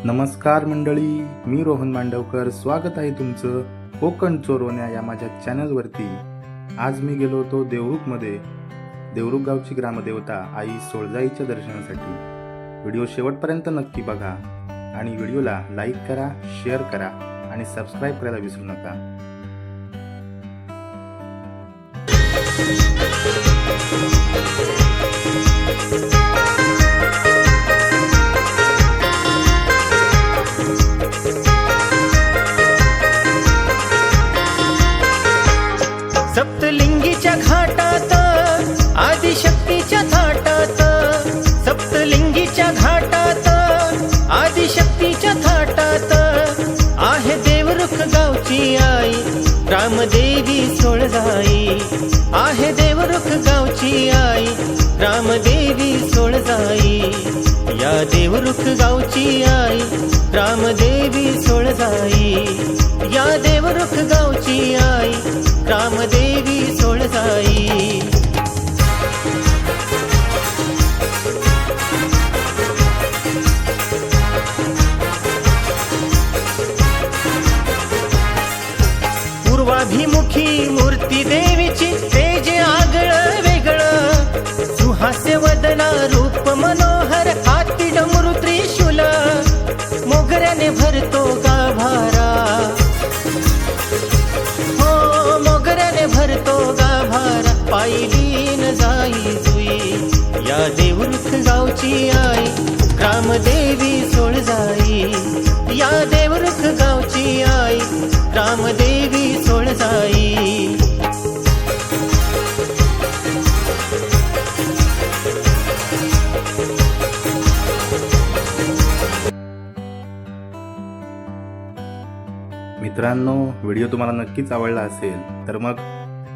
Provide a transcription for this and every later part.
नमस्कार मंडळी, मी रोहन मांडवकर. स्वागत आहे तुमचं कोकण चोरवण्या या माझ्या चॅनलवरती. आज मी गेलो होतो देवरुखमध्ये. देवरुख गावची ग्रामदेवता आई सोळजाईच्या दर्शनासाठी. व्हिडिओ शेवटपर्यंत नक्की बघा आणि व्हिडिओला लाईक करा, शेअर करा आणि सबस्क्राईब करायला विसरू नका. सप्तलिंगीच्या घाटात आदिशक्तीच्या थाटात, सप्तलिंगीच्या घाटात आदिशक्तीच्या थाटात आहे देवरुख गावची आई रामदेवी सोळजाई. आहे देवरुख गावची आई रामदेवी सोळजाई. या देवरुख गावची आई रामदेवी सोळजाई. या देवरुख गावची आई रामदेवी सोळजाई. पूर्वाभिमुखी मूर्ती देवीची, तेज आगळं वेगळं, सुहास्य वदना रूप मनोहर, हाती डमरू त्रिशूल, मोगऱ्याने भरतो गाभारा. हो मोगऱ्याने भरतो गाभारा, पायलीन जाई जुई. या देवरुख गावची आई रामदेवी सोळजाई. या देवरुख गावची आई रामदेवी सोळजाई. मित्रांनो, व्हिडिओ तुम्हाला नक्कीच आवडला असेल तर मग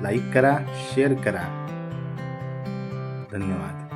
लाईक करा, शेअर करा. धन्यवाद.